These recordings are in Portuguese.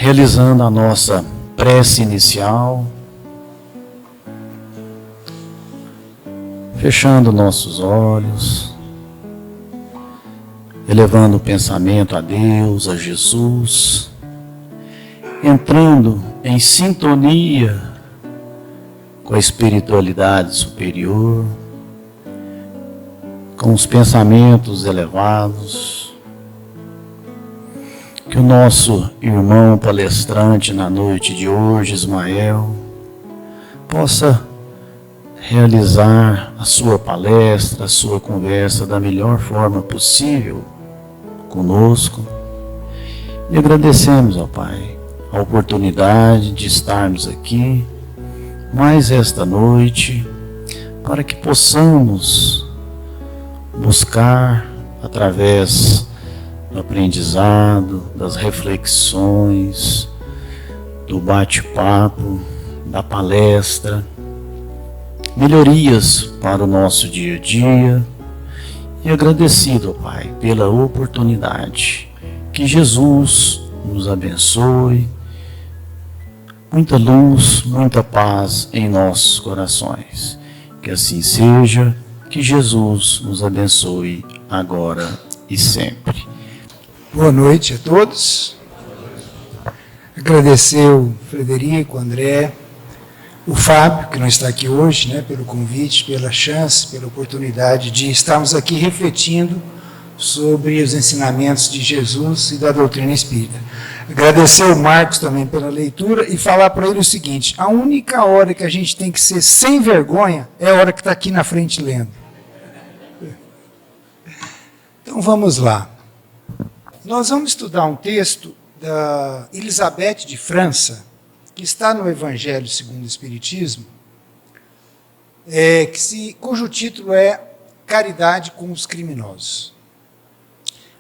realizando a nossa prece inicial, fechando nossos olhos, elevando o pensamento a Deus, a Jesus, entrando em sintonia com a espiritualidade superior, com os pensamentos elevados, que o nosso irmão palestrante na noite de hoje, Ismael, possa realizar a sua palestra, a sua conversa da melhor forma possível conosco. E agradecemos ao Pai a oportunidade de estarmos aqui mais esta noite, para que possamos buscar, através do aprendizado, das reflexões, do bate-papo, da palestra, melhorias para o nosso dia a dia, e agradecido, Pai, pela oportunidade. Que Jesus nos abençoe, muita luz, muita paz em nossos corações. Que assim seja, que Jesus nos abençoe agora e sempre. Boa noite a todos. Agradecer o Frederico, o André, o Fábio, que não está aqui hoje, pelo convite, pela chance, pela oportunidade de estarmos aqui refletindo sobre os ensinamentos de Jesus e da doutrina espírita. Agradecer ao Marcos também pela leitura e falar para ele o seguinte: a única hora que a gente tem que ser sem vergonha é a hora que está aqui na frente lendo. Então vamos lá. Nós vamos estudar um texto da Elizabeth de França, que está no Evangelho segundo o Espiritismo, cujo título é Caridade com os Criminosos.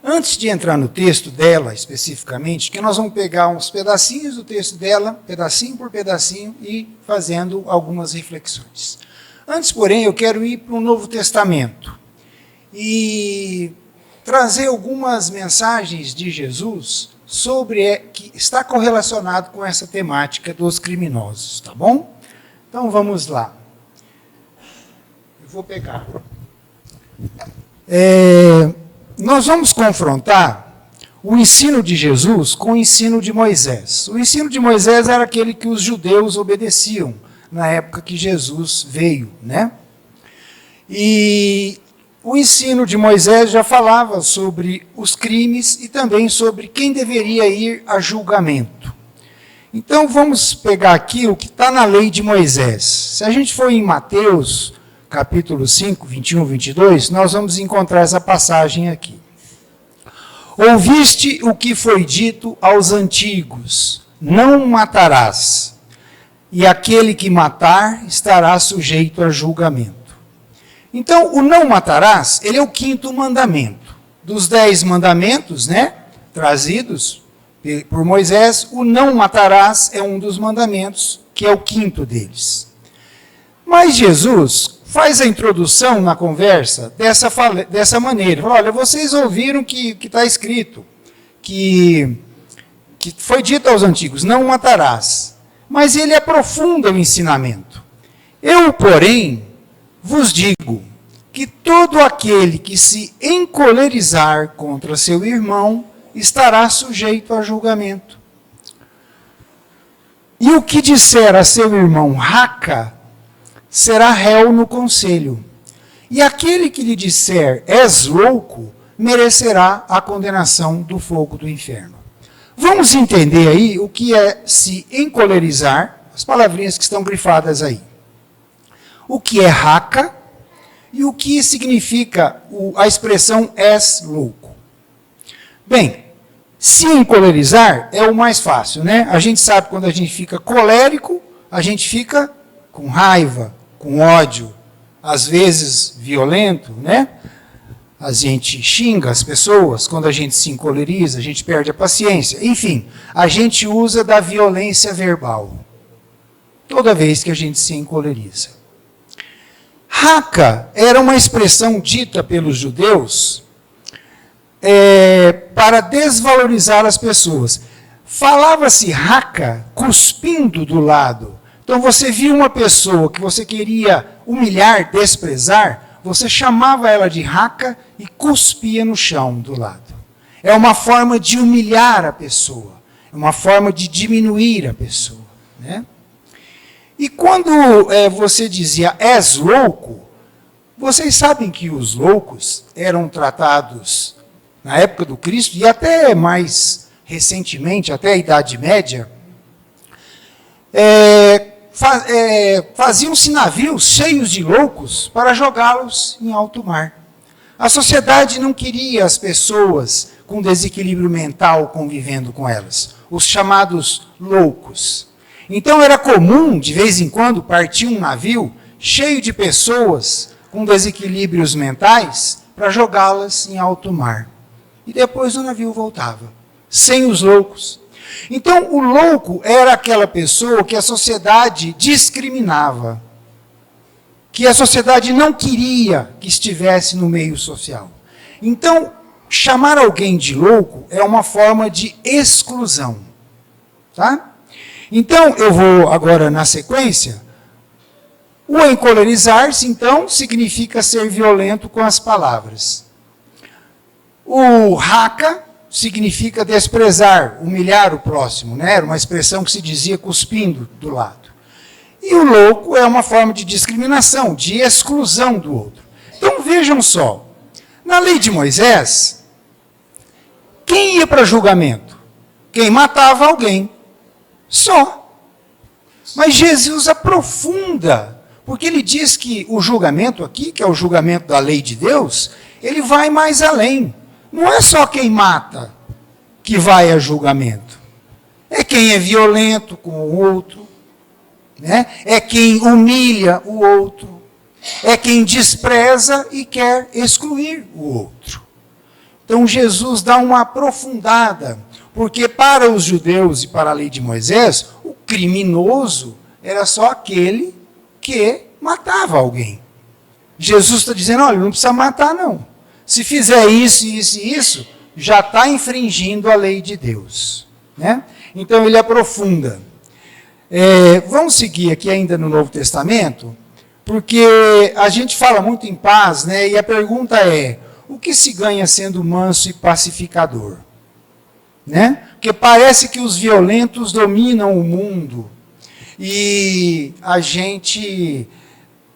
Antes de entrar no texto dela especificamente, que nós vamos pegar uns pedacinhos do texto dela, pedacinho por pedacinho, e fazendo algumas reflexões. Antes, porém, eu quero ir para o Novo Testamento e trazer algumas mensagens de Jesus que está correlacionado com essa temática dos criminosos, tá bom? Então vamos lá. Eu vou pegar. Nós vamos confrontar o ensino de Jesus com o ensino de Moisés. O ensino de Moisés era aquele que os judeus obedeciam na época que Jesus veio, E o ensino de Moisés já falava sobre os crimes e também sobre quem deveria ir a julgamento. Então vamos pegar aqui o que está na lei de Moisés. Se a gente for em Mateus, capítulo 5, 21, 22, nós vamos encontrar essa passagem aqui. Ouviste o que foi dito aos antigos: não matarás, e aquele que matar estará sujeito a julgamento. Então, o não matarás, ele é o 5º mandamento. Dos 10 mandamentos, trazidos por Moisés, o não matarás é um dos mandamentos, que é o 5º deles. Mas Jesus faz a introdução na conversa dessa maneira. Fala: olha, vocês ouviram que está escrito, que foi dito aos antigos: não matarás. Mas ele aprofunda o ensinamento. Eu, porém, vos digo que todo aquele que se encolerizar contra seu irmão estará sujeito a julgamento. E o que disser a seu irmão raca, será réu no conselho. E aquele que lhe disser és louco, merecerá a condenação do fogo do inferno. Vamos entender aí o que é se encolerizar, as palavrinhas que estão grifadas aí. O que é raca e o que significa a expressão és louco. Bem, se encolerizar é o mais fácil, A gente sabe quando a gente fica colérico, a gente fica com raiva, com ódio, às vezes violento, A gente xinga as pessoas, quando a gente se encoleriza, a gente perde a paciência. Enfim, a gente usa da violência verbal toda vez que a gente se encoleriza. Raca era uma expressão dita pelos judeus para desvalorizar as pessoas. falava-se raca cuspindo do lado. Então você viu uma pessoa que você queria humilhar, desprezar, você chamava ela de raca e cuspia no chão do lado. É uma forma de humilhar a pessoa, é uma forma de diminuir a pessoa, né? E quando você dizia és louco, vocês sabem que os loucos eram tratados na época do Cristo e até mais recentemente, até a Idade Média, faziam-se navios cheios de loucos para jogá-los em alto mar. A sociedade não queria as pessoas com desequilíbrio mental convivendo com elas, os chamados loucos. Então era comum, de vez em quando, partir um navio cheio de pessoas com desequilíbrios mentais para jogá-las em alto mar. E depois o navio voltava, sem os loucos. Então o louco era aquela pessoa que a sociedade discriminava, que a sociedade não queria que estivesse no meio social. Então, chamar alguém de louco é uma forma de exclusão. Tá? Então, eu vou agora na sequência. O encolerizar-se, então, significa ser violento com as palavras. O raca significa desprezar, humilhar o próximo, né? Era uma expressão que se dizia cuspindo do lado. E o louco é uma forma de discriminação, de exclusão do outro. Então, vejam só. Na lei de Moisés, quem ia para julgamento? Quem matava alguém. Só. Mas Jesus aprofunda, porque ele diz que o julgamento aqui, que é o julgamento da lei de Deus, ele vai mais além. Não é só quem mata que vai a julgamento. É quem é violento com o outro, né? É quem humilha o outro, é quem despreza e quer excluir o outro. Então Jesus dá uma aprofundada, porque para os judeus e para a lei de Moisés, o criminoso era só aquele que matava alguém. Jesus está dizendo, olha, não precisa matar não. Se fizer isso, isso e isso, já está infringindo a lei de Deus, né? Então ele aprofunda. Vamos seguir aqui ainda no Novo Testamento, porque a gente fala muito em paz, né? E a pergunta é, o que se ganha sendo manso e pacificador? Né? Porque parece que os violentos dominam o mundo e a gente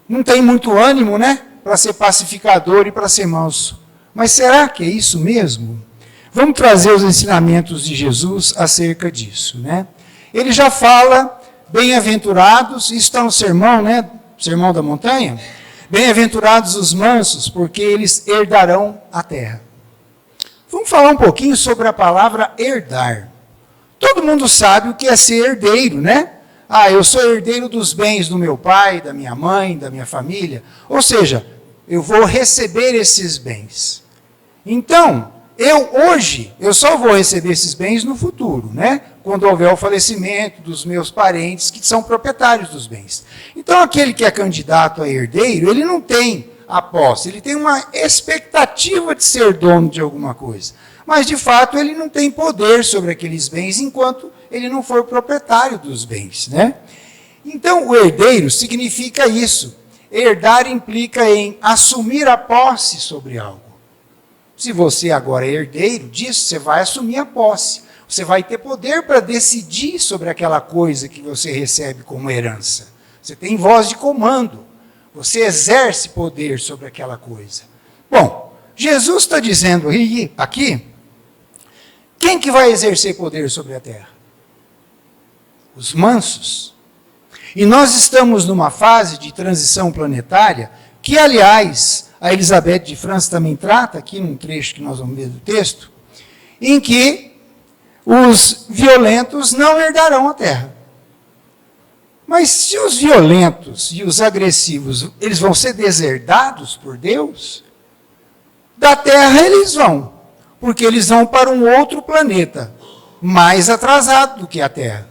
não tem muito ânimo, né? Para ser pacificador e para ser manso. Mas será que é isso mesmo? Vamos trazer os ensinamentos de Jesus acerca disso, né? Ele já fala, bem-aventurados, isso está no sermão, né? Sermão da montanha. Bem-aventurados os mansos, porque eles herdarão a terra. Vamos falar um pouquinho sobre a palavra herdar. Todo mundo sabe o que é ser herdeiro, né? Ah, eu sou herdeiro dos bens do meu pai, da minha mãe, da minha família. Ou seja, eu vou receber esses bens. Então, eu só vou receber esses bens no futuro, né? Quando houver o falecimento dos meus parentes que são proprietários dos bens. Então, aquele que é candidato a herdeiro, ele não tem a posse, ele tem uma expectativa de ser dono de alguma coisa. Mas, de fato, ele não tem poder sobre aqueles bens enquanto ele não for proprietário dos bens, né? Então, o herdeiro significa isso. Herdar implica em assumir a posse sobre algo. Se você agora é herdeiro disso, você vai assumir a posse. Você vai ter poder para decidir sobre aquela coisa que você recebe como herança. Você tem voz de comando. Você exerce poder sobre aquela coisa. Bom, Jesus está dizendo aqui, quem que vai exercer poder sobre a terra? Os mansos. E nós estamos numa fase de transição planetária que, aliás, a Elizabeth de França também trata, aqui num trecho que nós vamos ver do texto, em que os violentos não herdarão a terra. Mas se os violentos e os agressivos, eles vão ser deserdados por Deus, da terra eles vão, porque eles vão para um outro planeta, mais atrasado do que a terra.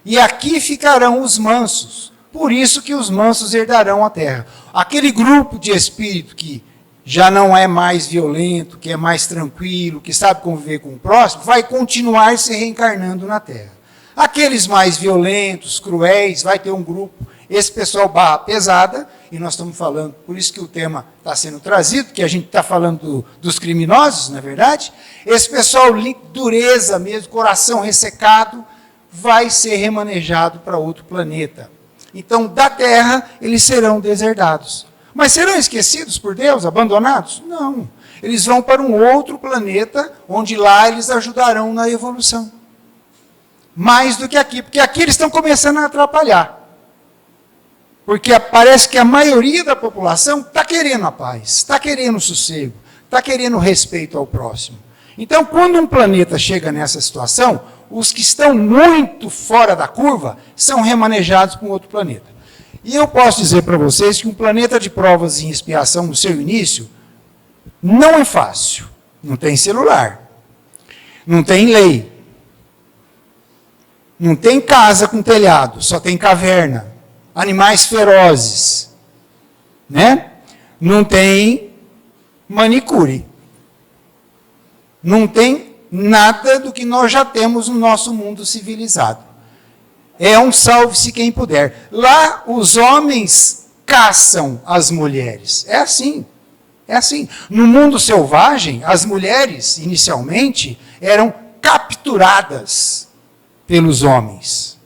E aqui ficarão os mansos. Por isso que os mansos herdarão a terra. Aquele grupo de espírito que já não é mais violento, que é mais tranquilo, que sabe conviver com o próximo, vai continuar se reencarnando na Terra. Aqueles mais violentos, cruéis, vai ter um grupo, esse pessoal barra pesada, e nós estamos falando, por isso que o tema está sendo trazido, que a gente está falando dos criminosos, não é verdade? Esse pessoal, dureza mesmo, coração ressecado, vai ser remanejado para outro planeta. Então, da Terra, eles serão deserdados. Mas serão esquecidos por Deus, abandonados? Não. Eles vão para um outro planeta, onde lá eles ajudarão na evolução. Mais do que aqui, porque aqui eles estão começando a atrapalhar. Porque parece que a maioria da população está querendo a paz, está querendo o sossego, está querendo o respeito ao próximo. Então, quando um planeta chega nessa situação, os que estão muito fora da curva são remanejados para um outro planeta. E eu posso dizer para vocês que um planeta de provas e expiação no seu início não é fácil. Não tem celular, não tem lei, não tem casa com telhado, só tem caverna, animais ferozes, né? Não tem manicure, não tem nada do que nós já temos no nosso mundo civilizado. É um salve-se quem puder. Lá os homens caçam as mulheres. É assim. É assim. No mundo selvagem, as mulheres, inicialmente, eram capturadas pelos homens.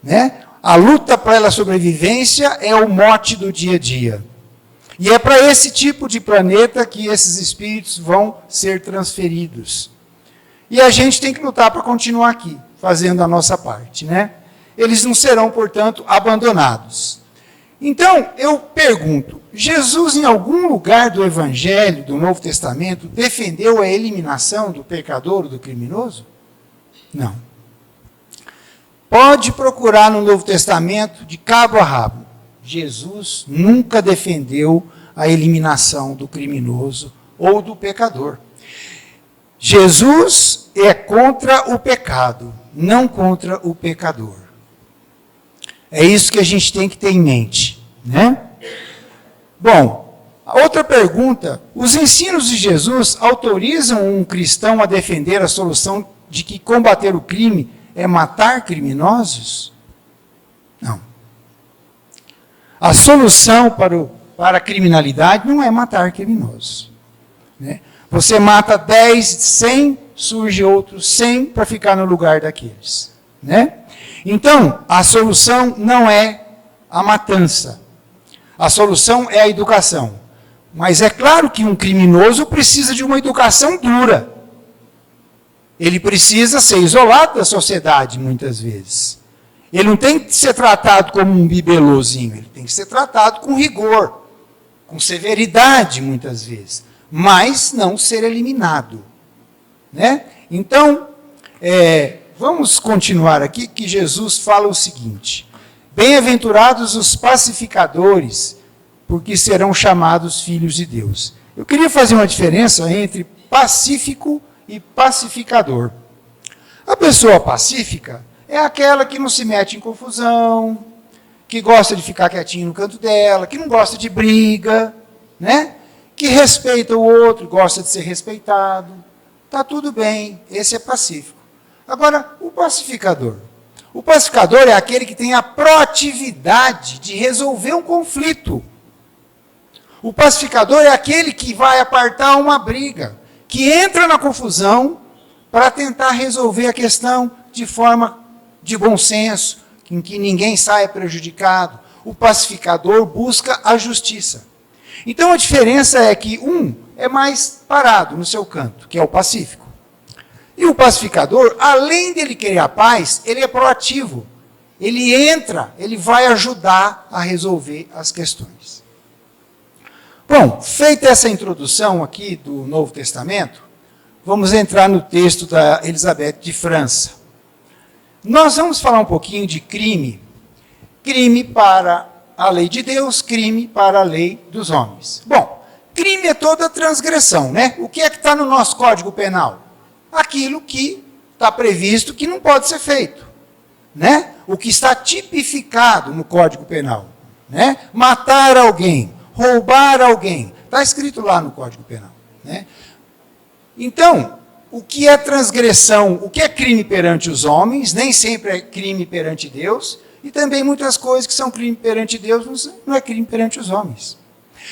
Né? A luta pela sobrevivência é o mote do dia a dia. E é para esse tipo de planeta que esses espíritos vão ser transferidos. E a gente tem que lutar para continuar aqui, fazendo a nossa parte, né? Eles não serão, portanto, abandonados. Então, eu pergunto, Jesus, em algum lugar do Evangelho, do Novo Testamento, defendeu a eliminação do pecador ou do criminoso? Não. Pode procurar no Novo Testamento, de cabo a rabo. Jesus nunca defendeu a eliminação do criminoso ou do pecador. Jesus é contra o pecado, não contra o pecador. É isso que a gente tem que ter em mente, né? Bom, outra pergunta: os ensinos de Jesus autorizam um cristão a defender a solução de que combater o crime é matar criminosos? Não. A solução para a criminalidade não é matar criminosos, né? Você mata 10, 100, surge outros 100 para ficar no lugar daqueles, né? Então, a solução não é a matança. A solução é a educação. Mas é claro que um criminoso precisa de uma educação dura. Ele precisa ser isolado da sociedade, muitas vezes. Ele não tem que ser tratado como um bibelozinho, ele tem que ser tratado com rigor, com severidade, muitas vezes, mas não ser eliminado, né? Então, vamos continuar aqui, que Jesus fala o seguinte: bem-aventurados os pacificadores, porque serão chamados filhos de Deus. Eu queria fazer uma diferença entre pacífico e pacificador. A pessoa pacífica é aquela que não se mete em confusão, que gosta de ficar quietinho no canto dela, que não gosta de briga, né? Que respeita o outro, gosta de ser respeitado. Está tudo bem, esse é pacífico. Agora, o pacificador. O pacificador é aquele que tem a proatividade de resolver um conflito. O pacificador é aquele que vai apartar uma briga, que entra na confusão para tentar resolver a questão de forma de bom senso, em que ninguém saia prejudicado. O pacificador busca a justiça. Então a diferença é que um é mais parado no seu canto, que é o pacífico. E o pacificador, além dele querer a paz, ele é proativo. Ele entra, ele vai ajudar a resolver as questões. Bom, feita essa introdução aqui do Novo Testamento, vamos entrar no texto da Elizabeth de França. Nós vamos falar um pouquinho de crime. Crime para a lei de Deus, crime para a lei dos homens. Bom, crime é toda transgressão, né? O que é que está no nosso Código Penal? Aquilo que está previsto que não pode ser feito, né? O que está tipificado no Código Penal, né? Matar alguém, roubar alguém, Está escrito lá no Código Penal. Né? Então, o que é transgressão, o que é crime perante os homens, nem sempre é crime perante Deus, e também muitas coisas que são crime perante Deus não é crime perante os homens.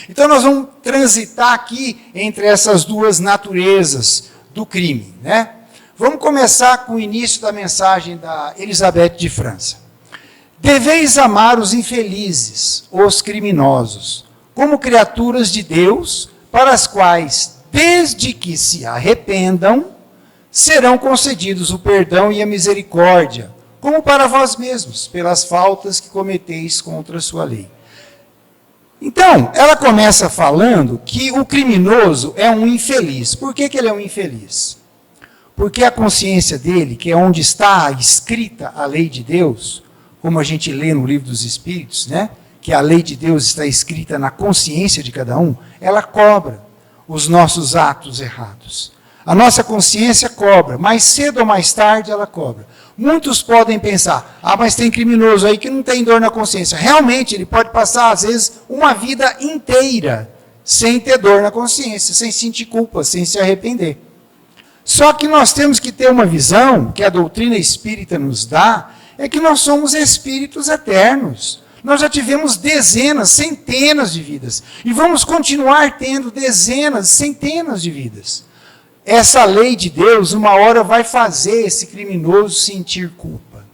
Então nós vamos transitar aqui entre essas duas naturezas do crime. Né? Vamos começar com o início da mensagem da Elizabeth de França. Deveis amar os infelizes, os criminosos, como criaturas de Deus, para as quais, desde que se arrependam, serão concedidos o perdão e a misericórdia, como para vós mesmos, pelas faltas que cometeis contra a sua lei. Então, ela começa falando que o criminoso é um infeliz. Por que ele é um infeliz? Porque a consciência dele, que é onde está escrita a lei de Deus, como a gente lê no Livro dos Espíritos, né? Que a lei de Deus está escrita na consciência de cada um, ela cobra os nossos atos errados. A nossa consciência cobra, mais cedo ou mais tarde ela cobra. Muitos podem pensar, mas tem criminoso aí que não tem dor na consciência. Realmente, ele pode passar, às vezes, uma vida inteira sem ter dor na consciência, sem sentir culpa, sem se arrepender. Só que nós temos que ter uma visão, que a doutrina espírita nos dá, é que nós somos espíritos eternos. Nós já tivemos dezenas, centenas de vidas. E vamos continuar tendo dezenas, centenas de vidas. Essa lei de Deus, uma hora vai fazer esse criminoso sentir culpa.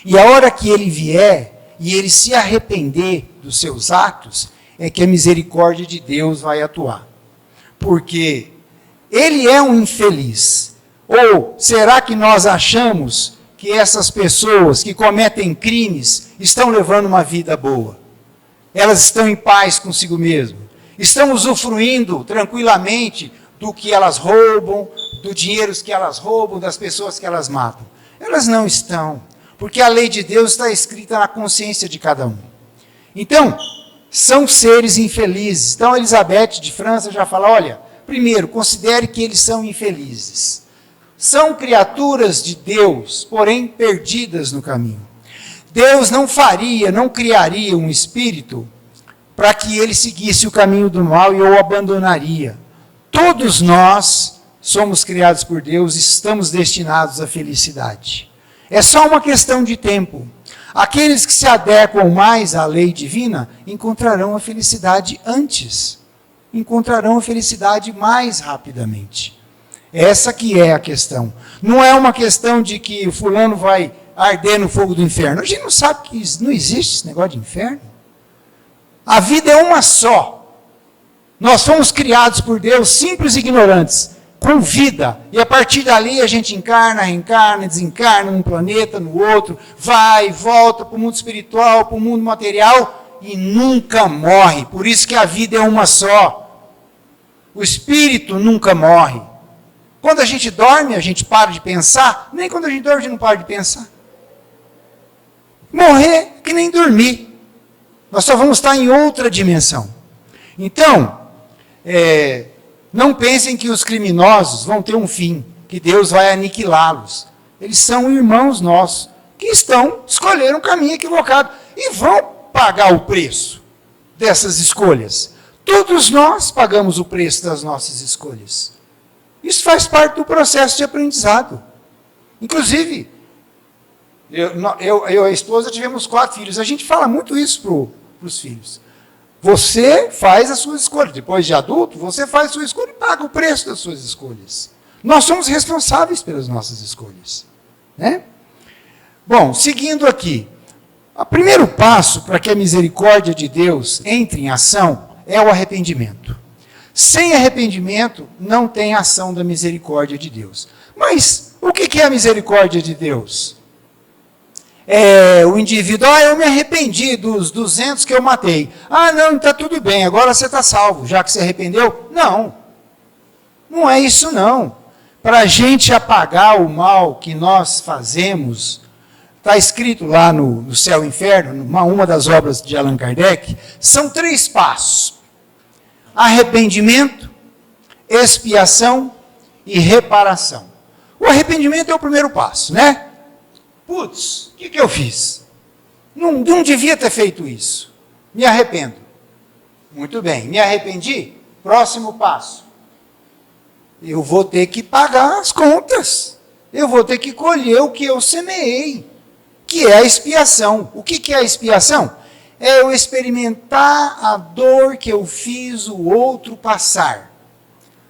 E a hora que ele vier e ele se arrepender dos seus atos, é que a misericórdia de Deus vai atuar. Porque ele é um infeliz. Ou será que nós achamos que essas pessoas que cometem crimes estão levando uma vida boa? Elas estão em paz consigo mesmas? Estão usufruindo tranquilamente do que elas roubam, do dinheiro que elas roubam, das pessoas que elas matam? Elas não estão, porque a lei de Deus está escrita na consciência de cada um. Então, são seres infelizes. Então, Elizabeth de França já fala, olha, primeiro, considere que eles são infelizes. São criaturas de Deus, porém perdidas no caminho. Deus não criaria um espírito para que ele seguisse o caminho do mal e o abandonaria. Todos nós somos criados por Deus e estamos destinados à felicidade. É só uma questão de tempo. Aqueles que se adequam mais à lei divina encontrarão a felicidade antes. Encontrarão a felicidade mais rapidamente. Essa que é a questão. Não é uma questão de que o fulano vai arder no fogo do inferno. A gente não sabe que não existe esse negócio de inferno. A vida é uma só. Nós fomos criados por Deus, simples e ignorantes, com vida. E a partir dali a gente encarna, reencarna, desencarna num planeta, no outro, vai e volta para o mundo espiritual, para o mundo material e nunca morre. Por isso que a vida é uma só. O espírito nunca morre. Quando a gente dorme, a gente para de pensar. Nem quando a gente dorme, a gente não para de pensar. Morrer é que nem dormir. Nós só vamos estar em outra dimensão. Então, não pensem que os criminosos vão ter um fim, que Deus vai aniquilá-los. Eles são irmãos nossos, que escolheram um caminho equivocado e vão pagar o preço dessas escolhas. Todos nós pagamos o preço das nossas escolhas. Isso faz parte do processo de aprendizado. Inclusive, eu e a esposa tivemos 4 filhos. A gente fala muito isso para os filhos. Você faz as suas escolhas. Depois de adulto, você faz a sua escolha e paga o preço das suas escolhas. Nós somos responsáveis pelas nossas escolhas. Né? Bom, seguindo aqui. O primeiro passo para que a misericórdia de Deus entre em ação é o arrependimento. Sem arrependimento, não tem ação da misericórdia de Deus. Mas o que é a misericórdia de Deus? O indivíduo, eu me arrependi dos 200 que eu matei. Não, está tudo bem, agora você está salvo, já que se arrependeu. Não, não é isso não. Para a gente apagar o mal que nós fazemos, está escrito lá no Céu e Inferno, uma das obras de Allan Kardec, são 3 passos. Arrependimento, expiação e reparação. O arrependimento é o primeiro passo, né? Putz, o que eu fiz? Não devia ter feito isso. Me arrependo. Muito bem, me arrependi? Próximo passo. Eu vou ter que pagar as contas. Eu vou ter que colher o que eu semeei, que é a expiação. O que é a expiação? É eu experimentar a dor que eu fiz o outro passar,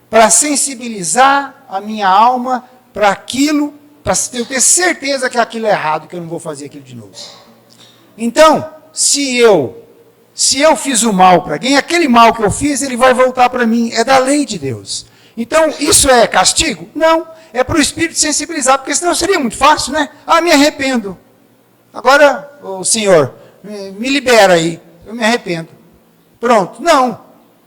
para sensibilizar a minha alma para aquilo, para eu ter certeza que aquilo é errado, que eu não vou fazer aquilo de novo. Então, se eu fiz o mal para alguém, aquele mal que eu fiz, ele vai voltar para mim. É da lei de Deus. Então, isso é castigo? Não. É para o Espírito sensibilizar, porque senão seria muito fácil, né? Ah, me arrependo. Agora, o Senhor, me libera aí. Eu me arrependo. Pronto. Não.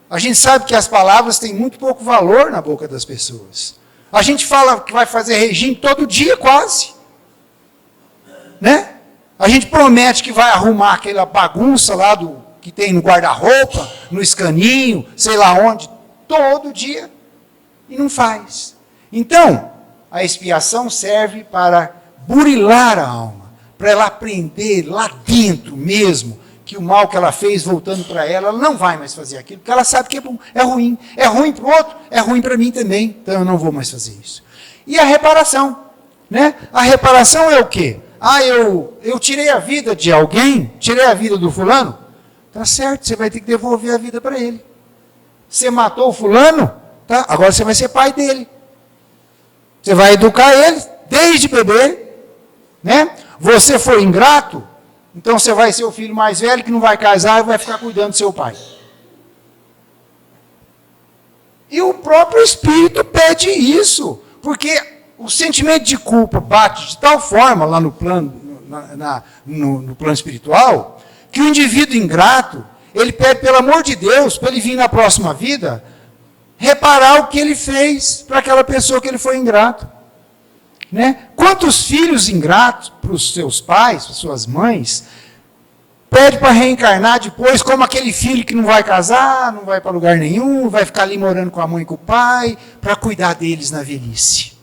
A gente sabe que as palavras têm muito pouco valor na boca das pessoas. A gente fala que vai fazer regime todo dia, quase. Né? A gente promete que vai arrumar aquela bagunça lá que tem no guarda-roupa, no escaninho, sei lá onde, todo dia, e não faz. Então, a expiação serve para burilar a alma, para ela aprender lá dentro mesmo, que o mal que ela fez, voltando para ela, ela não vai mais fazer aquilo, porque ela sabe que é bom, é ruim para o outro, é ruim para mim também, então eu não vou mais fazer isso. E a reparação, né? A reparação é o quê? Ah, eu tirei a vida de alguém, tirei a vida do fulano, tá certo, você vai ter que devolver a vida para ele. Você matou o fulano, tá? Agora você vai ser pai dele. Você vai educar ele desde bebê, né? Você foi ingrato, então você vai ser o filho mais velho que não vai casar e vai ficar cuidando do seu pai. E o próprio Espírito pede isso, porque o sentimento de culpa bate de tal forma lá no plano, no plano espiritual, que o indivíduo ingrato, ele pede pelo amor de Deus, para ele vir na próxima vida, reparar o que ele fez para aquela pessoa que ele foi ingrato. Né? Quantos filhos ingratos para os seus pais, para suas mães, pede para reencarnar depois como aquele filho que não vai casar, não vai para lugar nenhum, vai ficar ali morando com a mãe e com o pai, para cuidar deles na velhice.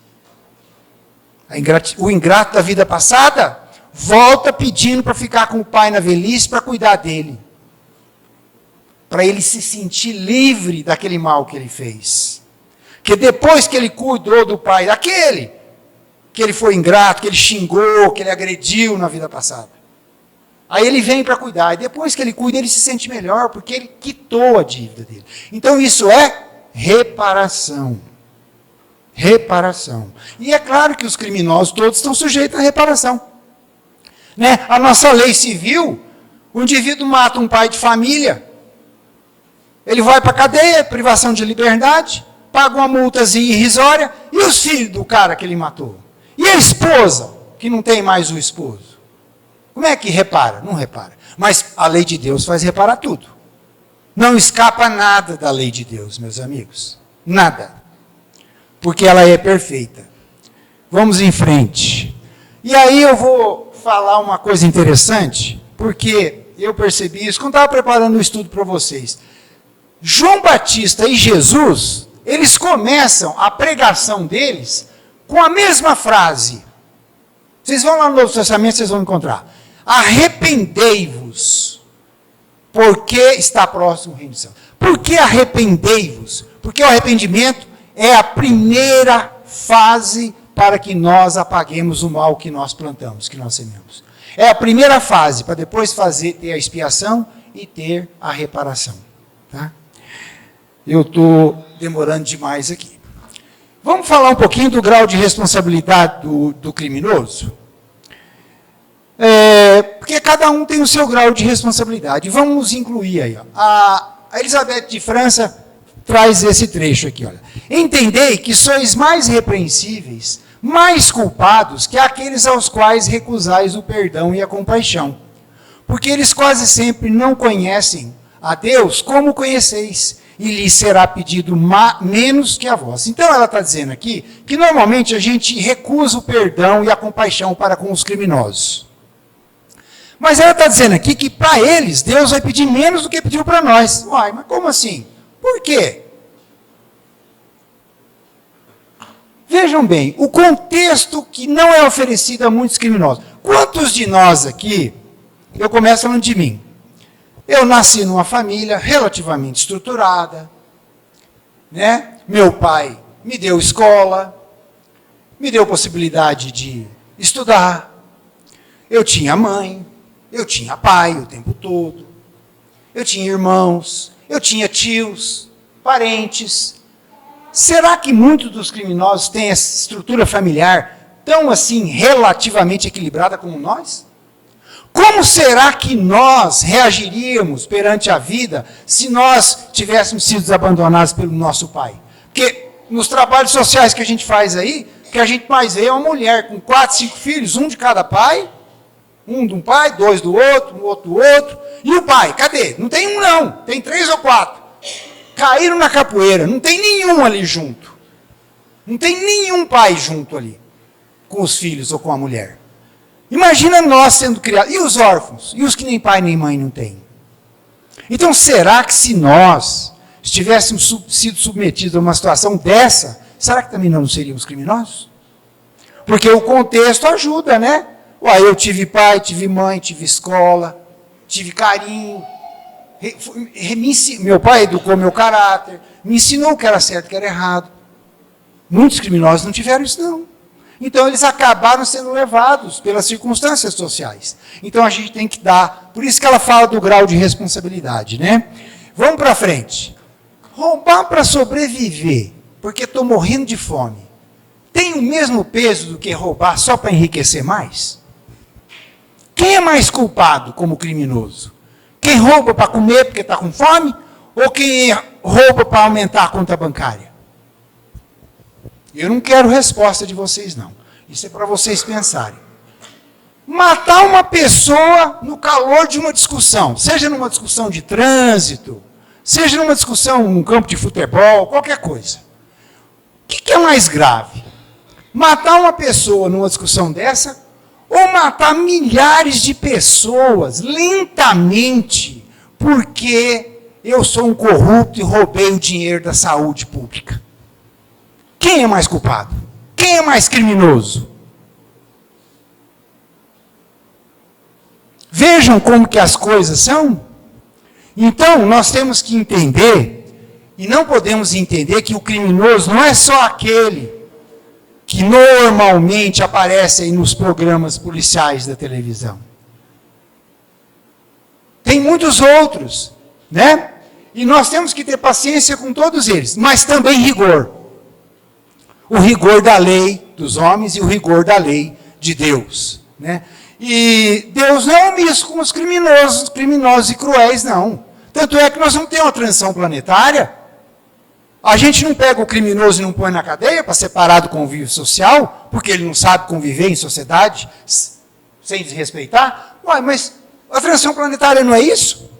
O ingrato da vida passada volta pedindo para ficar com o pai na velhice, para cuidar dele. Para ele se sentir livre daquele mal que ele fez. Que depois que ele cuidou do pai daquele, que ele foi ingrato, que ele xingou, que ele agrediu na vida passada. Aí ele vem para cuidar. E depois que ele cuida, ele se sente melhor, porque ele quitou a dívida dele. Então isso é reparação. Reparação. E é claro que os criminosos todos estão sujeitos à reparação. Né? A nossa lei civil, o indivíduo mata um pai de família, ele vai para a cadeia, privação de liberdade, paga uma multazinha irrisória, e os filhos do cara que ele matou? E a esposa, que não tem mais o esposo? Como é que repara? Não repara. Mas a lei de Deus faz reparar tudo. Não escapa nada da lei de Deus, meus amigos. Nada. Porque ela é perfeita. Vamos em frente. E aí eu vou falar uma coisa interessante, porque eu percebi isso quando estava preparando o estudo para vocês. João Batista e Jesus, eles começam a pregação deles com a mesma frase. Vocês vão lá no Novo Testamento, vocês vão encontrar. Arrependei-vos, porque está próximo o reino do céu. Por que arrependei-vos? Porque o arrependimento é a primeira fase para que nós apaguemos o mal que nós plantamos, que nós sememos. É a primeira fase, para depois ter a expiação e ter a reparação. Tá? Eu estou demorando demais aqui. Vamos falar um pouquinho do grau de responsabilidade do criminoso? Porque cada um tem o seu grau de responsabilidade. Vamos incluir aí. Ó. A Elizabeth de França traz esse trecho aqui. Olha. Entendei que sois mais repreensíveis, mais culpados que aqueles aos quais recusais o perdão e a compaixão. Porque eles quase sempre não conhecem a Deus como conheceis, e lhes será pedido menos que a vós. Então ela está dizendo aqui que normalmente a gente recusa o perdão e a compaixão para com os criminosos. Mas ela está dizendo aqui que para eles Deus vai pedir menos do que pediu para nós. Uai, mas como assim? Por quê? Vejam bem, o contexto que não é oferecido a muitos criminosos. Quantos de nós aqui, eu começo falando de mim, Eu nasci numa família relativamente estruturada, né? Meu pai me deu escola, me deu possibilidade de estudar. Eu tinha mãe, eu tinha pai o tempo todo. Eu tinha irmãos, eu tinha tios, parentes. Será que muitos dos criminosos têm essa estrutura familiar tão assim relativamente equilibrada como nós? Como será que nós reagiríamos perante a vida se nós tivéssemos sido abandonados pelo nosso pai? Porque nos trabalhos sociais que a gente faz aí, o que a gente mais vê é uma mulher com 4, 5 filhos, um de cada pai, um de um pai, 2 do outro, um outro do outro. E o pai, cadê? Não tem um não, tem 3 ou 4. Caíram na capoeira, não tem nenhum ali junto. Não tem nenhum pai junto ali, com os filhos ou com a mulher. Imagina nós sendo criados. E os órfãos? E os que nem pai nem mãe não têm? Então, será que se nós estivéssemos sido submetidos a uma situação dessa, será que também não seríamos criminosos? Porque o contexto ajuda, né? Ué, eu tive pai, tive mãe, tive escola, tive carinho. Meu pai educou meu caráter, me ensinou o que era certo e o que era errado. Muitos criminosos não tiveram isso, não. Então, eles acabaram sendo levados pelas circunstâncias sociais. Então, a gente tem que dar... Por isso que ela fala do grau de responsabilidade, né? Vamos para frente. Roubar para sobreviver, porque estou morrendo de fome, tem o mesmo peso do que roubar só para enriquecer mais? Quem é mais culpado como criminoso? Quem rouba para comer porque está com fome? Ou quem rouba para aumentar a conta bancária? Eu não quero resposta de vocês, não. Isso é para vocês pensarem. Matar uma pessoa no calor de uma discussão, seja numa discussão de trânsito, seja numa discussão num campo de futebol, qualquer coisa. O que é mais grave? Matar uma pessoa numa discussão dessa ou matar milhares de pessoas lentamente porque eu sou um corrupto e roubei o dinheiro da saúde pública? Quem é mais culpado? Quem é mais criminoso? Vejam como que as coisas são. Então, nós temos que entender, e não podemos entender que o criminoso não é só aquele que normalmente aparece aí nos programas policiais da televisão. Tem muitos outros, né? E nós temos que ter paciência com todos eles, mas também rigor. O rigor da lei dos homens e o rigor da lei de Deus, né? E Deus não é omisso com os criminosos e cruéis, não. Tanto é que nós vamos ter uma transição planetária. A gente não pega o criminoso e não põe na cadeia para separar do convívio social, porque ele não sabe conviver em sociedade sem desrespeitar. Ué, mas a transição planetária não é isso?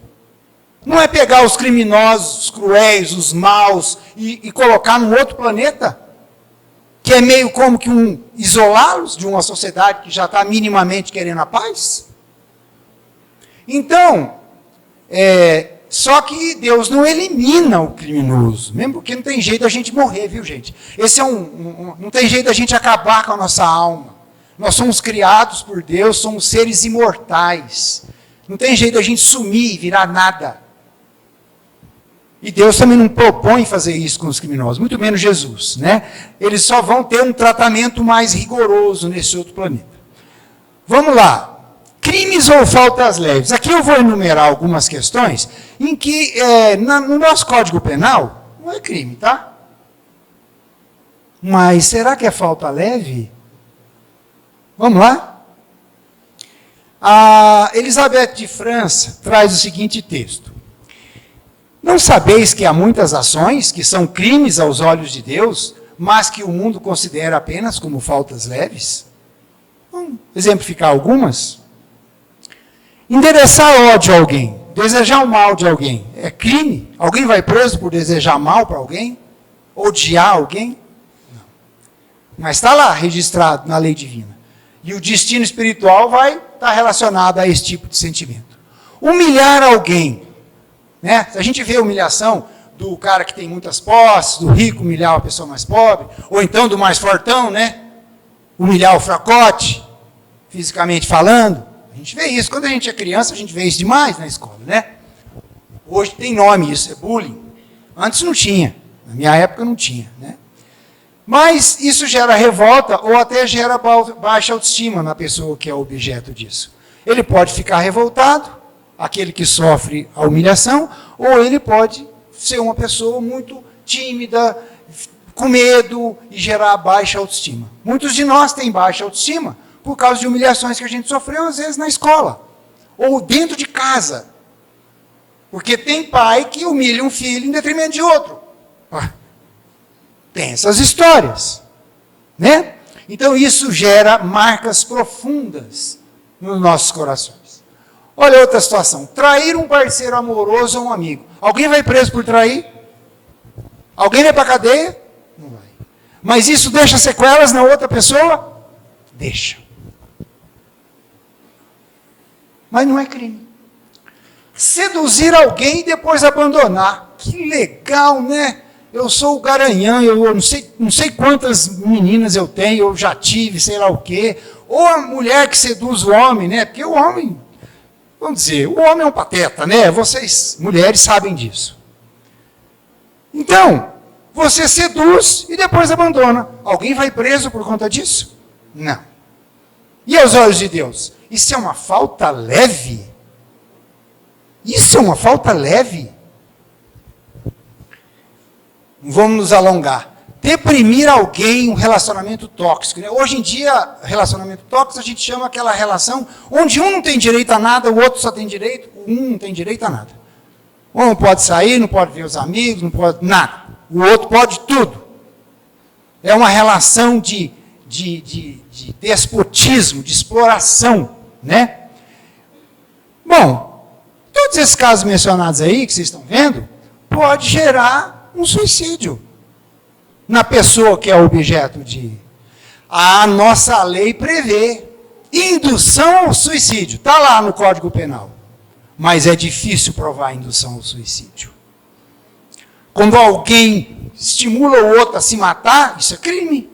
Não é pegar os criminosos, os cruéis, os maus e colocar num outro planeta? Que é meio como que isolá-los de uma sociedade que já está minimamente querendo a paz? Então, só que Deus não elimina o criminoso, mesmo porque não tem jeito da gente morrer, viu, gente? Esse não tem jeito da gente acabar com a nossa alma. Nós somos criados por Deus, somos seres imortais. Não tem jeito da gente sumir e virar nada. E Deus também não propõe fazer isso com os criminosos, muito menos Jesus, né? Eles só vão ter um tratamento mais rigoroso nesse outro planeta. Vamos lá. Crimes ou faltas leves? Aqui eu vou enumerar algumas questões em que, no nosso Código Penal, não é crime, tá? Mas será que é falta leve? Vamos lá? A Elizabeth de França traz o seguinte texto. Não sabeis que há muitas ações que são crimes aos olhos de Deus, mas que o mundo considera apenas como faltas leves? Vamos exemplificar algumas. Endereçar ódio a alguém, desejar o mal de alguém, é crime? Alguém vai preso por desejar mal para alguém? Odiar alguém? Não. Mas está lá registrado na lei divina. E o destino espiritual vai estar relacionado a esse tipo de sentimento. Humilhar alguém. Né? Se a gente vê a humilhação do cara que tem muitas posses, do rico humilhar a pessoa mais pobre, ou então do mais fortão, né? Humilhar o fracote, fisicamente falando, a gente vê isso. Quando a gente é criança, a gente vê isso demais na escola, né? Hoje tem nome isso, é bullying. Antes não tinha, na minha época não tinha, né? Mas isso gera revolta ou até gera baixa autoestima na pessoa que é objeto disso. Ele pode ficar revoltado, aquele que sofre a humilhação, ou ele pode ser uma pessoa muito tímida, com medo e gerar baixa autoestima. Muitos de nós têm baixa autoestima por causa de humilhações que a gente sofreu, às vezes, na escola, ou dentro de casa. Porque tem pai que humilha um filho em detrimento de outro. Tem essas histórias, né? Então isso gera marcas profundas nos nossos corações. Olha outra situação. Trair um parceiro amoroso ou um amigo. Alguém vai preso por trair? Alguém vai para a cadeia? Não vai. Mas isso deixa sequelas na outra pessoa? Deixa. Mas não é crime. Seduzir alguém e depois abandonar. Que legal, né? Eu sou o garanhão, eu não sei quantas meninas eu tenho, eu já tive, sei lá o quê. Ou a mulher que seduz o homem, né? Porque o homem, vamos dizer, o homem é um pateta, né? Vocês, mulheres, sabem disso. Então, você seduz e depois abandona. Alguém vai preso por conta disso? Não. E aos olhos de Deus? Isso é uma falta leve? Isso é uma falta leve? Vamos nos alongar. Deprimir alguém, um relacionamento tóxico. Né? Hoje em dia, relacionamento tóxico, a gente chama aquela relação onde um não tem direito a nada, o outro só tem direito, um não tem direito a nada. Um não pode sair, não pode ver os amigos, não pode nada. O outro pode tudo. É uma relação de despotismo, de exploração. Né? Bom, todos esses casos mencionados aí, que vocês estão vendo, pode gerar um suicídio na pessoa que é objeto de... A nossa lei prevê indução ao suicídio. Está lá no Código Penal. Mas é difícil provar a indução ao suicídio. Quando alguém estimula o outro a se matar, isso é crime.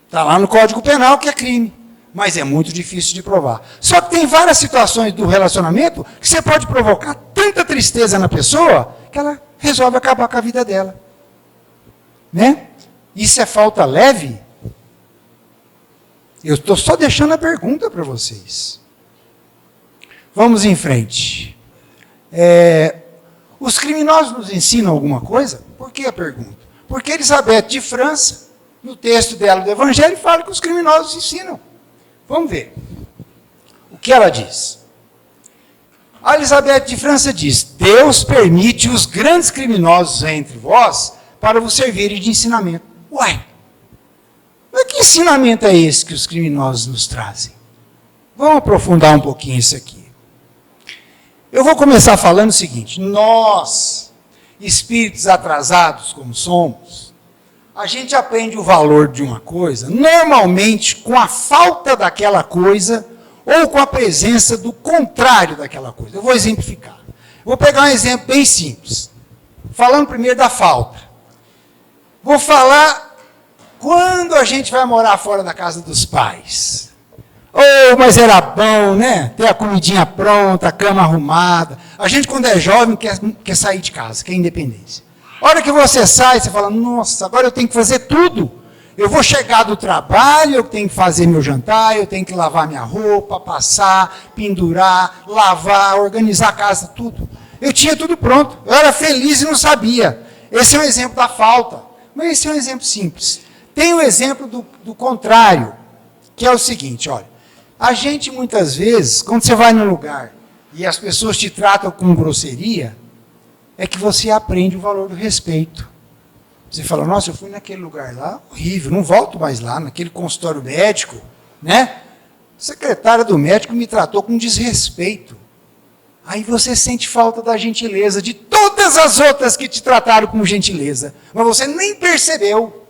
Está lá no Código Penal que é crime. Mas é muito difícil de provar. Só que tem várias situações do relacionamento que você pode provocar tanta tristeza na pessoa que ela resolve acabar com a vida dela. Né? Isso é falta leve? Eu estou só deixando a pergunta para vocês. Vamos em frente. Os criminosos nos ensinam alguma coisa? Por que a pergunta? Porque Elizabeth de França, no texto dela do Evangelho, fala que os criminosos ensinam. Vamos ver. O que ela diz? A Elizabeth de França diz: Deus permite os grandes criminosos entre vós para vos servirem de ensinamento. Uai, mas que ensinamento é esse que os criminosos nos trazem? Vamos aprofundar um pouquinho isso aqui. Eu vou começar falando o seguinte: nós, espíritos atrasados como somos, a gente aprende o valor de uma coisa, normalmente com a falta daquela coisa, ou com a presença do contrário daquela coisa. Eu vou exemplificar. Vou pegar um exemplo bem simples. Falando primeiro da falta. Vou falar quando a gente vai morar fora da casa dos pais. Oh, mas era bom, né? Ter a comidinha pronta, a cama arrumada. A gente, quando é jovem, quer sair de casa, quer independência. A hora que você sai, você fala: nossa, agora eu tenho que fazer tudo. Eu vou chegar do trabalho, eu tenho que fazer meu jantar, eu tenho que lavar minha roupa, passar, pendurar, lavar, organizar a casa, tudo. Eu tinha tudo pronto. Eu era feliz e não sabia. Esse é um exemplo da falta. Mas esse é um exemplo simples. Tem um exemplo do contrário, que é o seguinte, olha. A gente, muitas vezes, quando você vai num lugar e as pessoas te tratam com grosseria, é que você aprende o valor do respeito. Você fala: nossa, eu fui naquele lugar lá, horrível, não volto mais lá, naquele consultório médico, né? A secretária do médico me tratou com desrespeito. Aí você sente falta da gentileza de todas as outras que te trataram com gentileza, mas você nem percebeu.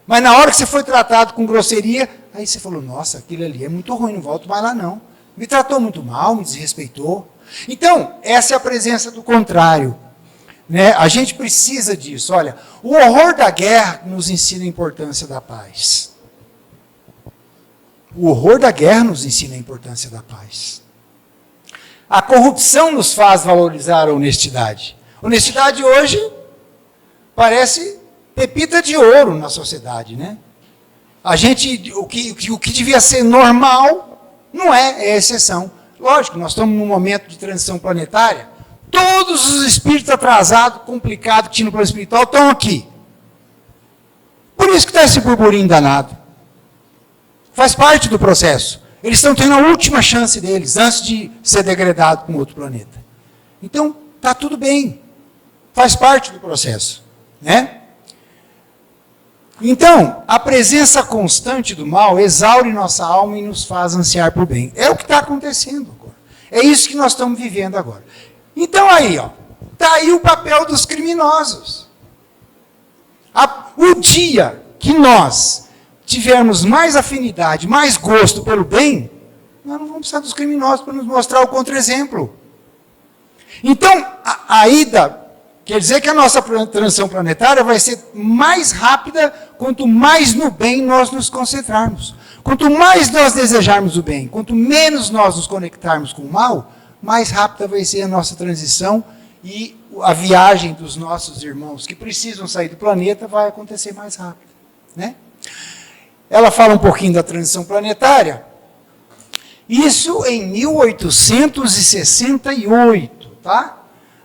Mas na hora que você foi tratado com grosseria, aí você falou: nossa, aquilo ali é muito ruim, não volto mais lá não. Me tratou muito mal, me desrespeitou. Então, essa é a presença do contrário. Né? A gente precisa disso. Olha, o horror da guerra nos ensina a importância da paz. O horror da guerra nos ensina a importância da paz. A corrupção nos faz valorizar a honestidade. Honestidade hoje parece pepita de ouro na sociedade, né? O que devia ser normal não é exceção. Lógico, nós estamos num momento de transição planetária. Todos os espíritos atrasados, complicados, que tinham no plano espiritual, estão aqui. Por isso que está esse burburinho danado. Faz parte do processo. Eles estão tendo a última chance deles, antes de ser degradado para um outro planeta. Então, está tudo bem. Faz parte do processo, né? Então, a presença constante do mal exaure nossa alma e nos faz ansiar por bem. É o que está acontecendo agora. É isso que nós estamos vivendo agora. Então aí, ó, está aí o papel dos criminosos. O dia que nós tivermos mais afinidade, mais gosto pelo bem, nós não vamos precisar dos criminosos para nos mostrar o contra-exemplo. Então, a ida... Quer dizer que a nossa transição planetária vai ser mais rápida quanto mais no bem nós nos concentrarmos. Quanto mais nós desejarmos o bem, quanto menos nós nos conectarmos com o mal, mais rápida vai ser a nossa transição e a viagem dos nossos irmãos que precisam sair do planeta vai acontecer mais rápido, né? Ela fala um pouquinho da transição planetária. Isso em 1868, tá?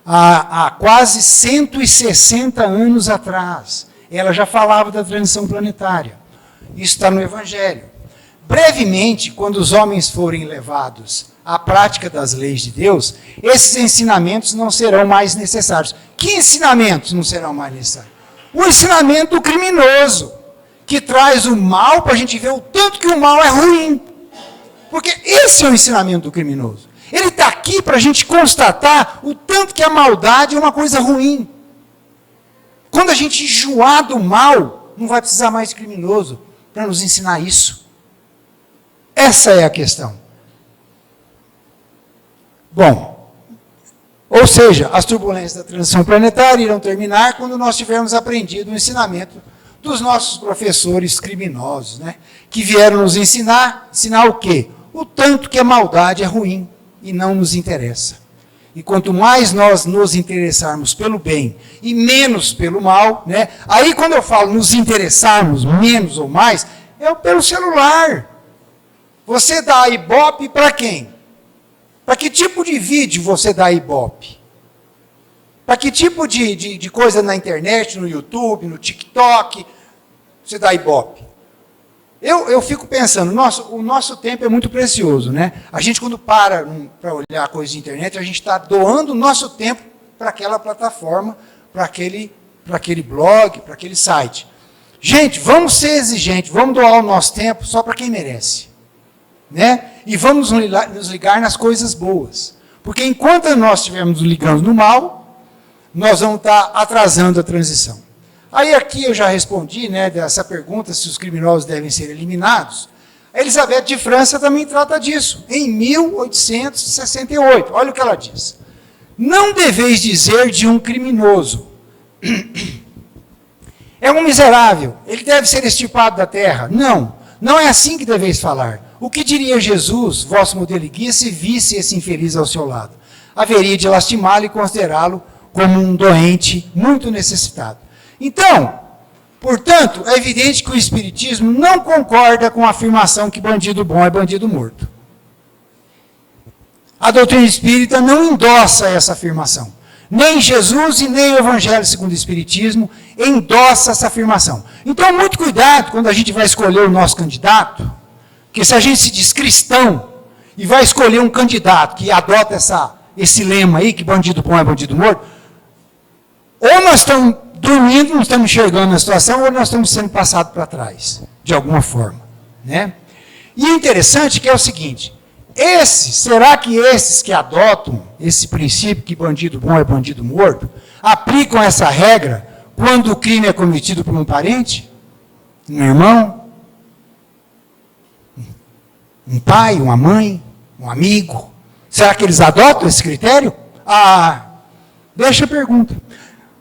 Há quase 160 anos atrás, ela já falava da transição planetária. Isso está no Evangelho. Brevemente, quando os homens forem levados à prática das leis de Deus, esses ensinamentos não serão mais necessários. Que ensinamentos não serão mais necessários? O ensinamento do criminoso, que traz o mal para a gente ver o tanto que o mal é ruim. Porque esse é o ensinamento do criminoso. Ele está aqui para a gente constatar o tanto que a maldade é uma coisa ruim. Quando a gente enjoar do mal, não vai precisar mais de criminoso para nos ensinar isso. Essa é a questão. Bom, ou seja, as turbulências da transição planetária irão terminar quando nós tivermos aprendido o ensinamento dos nossos professores criminosos, né? Que vieram nos ensinar o quê? O tanto que a maldade é ruim e não nos interessa. E quanto mais nós nos interessarmos pelo bem e menos pelo mal, né? Aí quando eu falo nos interessarmos menos ou mais, é pelo celular. Você dá ibope para quem? Para que tipo de vídeo você dá ibope? Para que tipo de coisa na internet, no YouTube, no TikTok, você dá ibope? Eu fico pensando, o nosso tempo é muito precioso, né? A gente, quando para olhar coisas de internet, a gente está doando o nosso tempo para aquela plataforma, para aquele blog, para aquele site. Gente, vamos ser exigentes, vamos doar o nosso tempo só para quem merece, né? E vamos nos ligar nas coisas boas. Porque enquanto nós estivermos nos ligando no mal, nós vamos estar atrasando a transição. Aí aqui eu já respondi, né, dessa pergunta, se os criminosos devem ser eliminados. A Elizabeth de França também trata disso, em 1868. Olha o que ela diz. Não deveis dizer de um criminoso. É um miserável, ele deve ser extirpado da terra. Não, não é assim que deveis falar. O que diria Jesus, vosso modelo e guia, se visse esse infeliz ao seu lado? Haveria de lastimá-lo e considerá-lo como um doente muito necessitado. Então, portanto, é evidente que o Espiritismo não concorda com a afirmação que bandido bom é bandido morto. A doutrina espírita não endossa essa afirmação. Nem Jesus e nem o Evangelho segundo o Espiritismo endossa essa afirmação. Então, muito cuidado quando a gente vai escolher o nosso candidato, porque se a gente se diz cristão e vai escolher um candidato que adota esse lema aí, que bandido bom é bandido morto, ou nós estamos dormindo, não estamos enxergando a situação, ou nós estamos sendo passados para trás, de alguma forma, né? E o interessante é o seguinte, será que esses que adotam esse princípio que bandido bom é bandido morto, aplicam essa regra quando o crime é cometido por um parente, um irmão, um pai, uma mãe, um amigo? Será que eles adotam esse critério? Deixa a pergunta.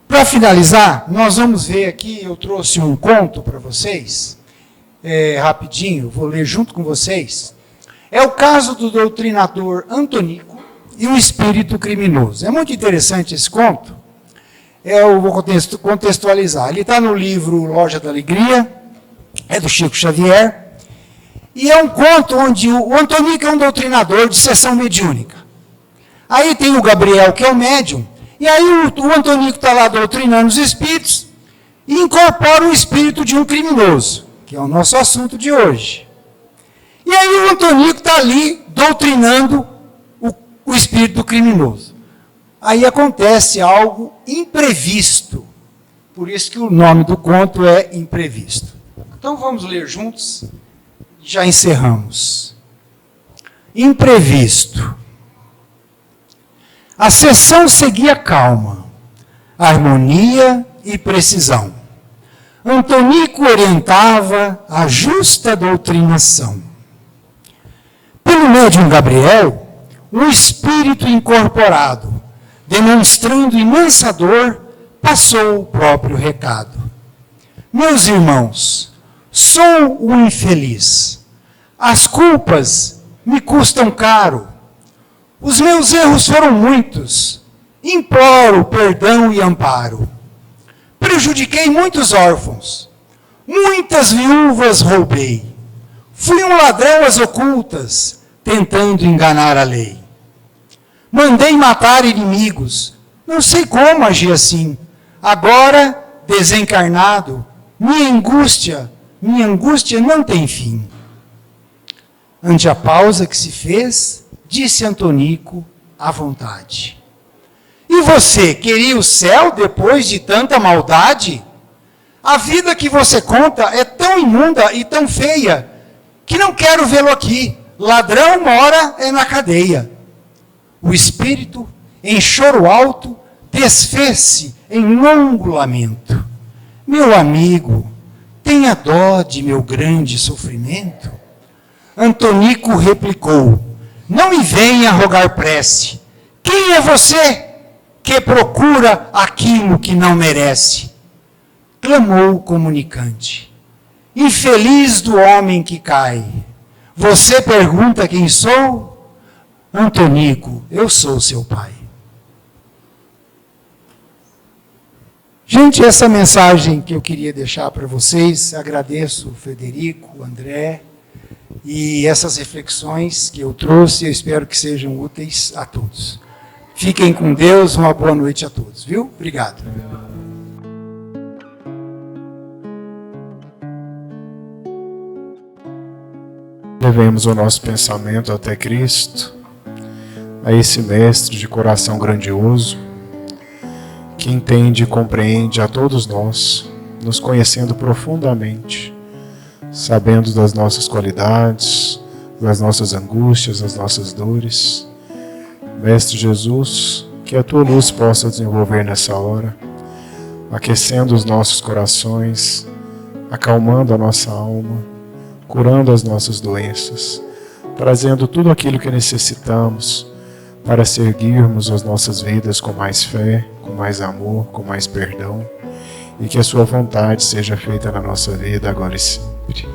Para finalizar, nós vamos ver aqui, eu trouxe um conto para vocês, rapidinho, vou ler junto com vocês. É o caso do doutrinador Antonico, e um espírito criminoso. É muito interessante esse conto. Eu vou contextualizar. Ele está no livro Loja da Alegria, é do Chico Xavier, e é um conto onde o Antonico é um doutrinador de sessão mediúnica. Aí tem o Gabriel, que é o médium, e aí o Antonico está lá doutrinando os espíritos e incorpora o espírito de um criminoso, que é o nosso assunto de hoje. E aí o Antonico está ali doutrinando o espírito do criminoso. Aí acontece algo imprevisto. Por isso que o nome do conto é Imprevisto. Então vamos ler juntos. Já encerramos. Imprevisto. A sessão seguia calma, harmonia e precisão. Antonico orientava a justa doutrinação. Pelo médium Gabriel, um espírito incorporado, demonstrando imensa dor, passou o próprio recado. Meus irmãos, sou um infeliz. As culpas me custam caro. Os meus erros foram muitos. Imploro perdão e amparo. Prejudiquei muitos órfãos. Muitas viúvas roubei. Fui um ladrão às ocultas, tentando enganar a lei. Mandei matar inimigos. Não sei como agi assim. Agora, desencarnado, minha angústia não tem fim. Ante a pausa que se fez, disse Antonico à vontade. E você, queria o céu depois de tanta maldade? A vida que você conta é tão imunda e tão feia, que não quero vê-lo aqui. Ladrão mora na cadeia. O espírito, em choro alto, desfez-se em longo lamento. Meu amigo, tenha dó de meu grande sofrimento. Antonico replicou, não me venha rogar prece. Quem é você que procura aquilo que não merece? Clamou o comunicante. Infeliz do homem que cai. Você pergunta quem sou? Antonico, eu sou seu pai. Gente, essa mensagem que eu queria deixar para vocês, agradeço o Frederico, o André, e essas reflexões que eu trouxe, eu espero que sejam úteis a todos. Fiquem com Deus, uma boa noite a todos, viu? Obrigado. Levemos o nosso pensamento até Cristo, a esse mestre de coração grandioso, que entende e compreende a todos nós, nos conhecendo profundamente, sabendo das nossas qualidades, das nossas angústias, das nossas dores. Mestre Jesus, que a tua luz possa desenvolver nessa hora, aquecendo os nossos corações, acalmando a nossa alma, curando as nossas doenças, trazendo tudo aquilo que necessitamos para seguirmos as nossas vidas com mais fé, com mais amor, com mais perdão, e que a sua vontade seja feita na nossa vida agora e sempre.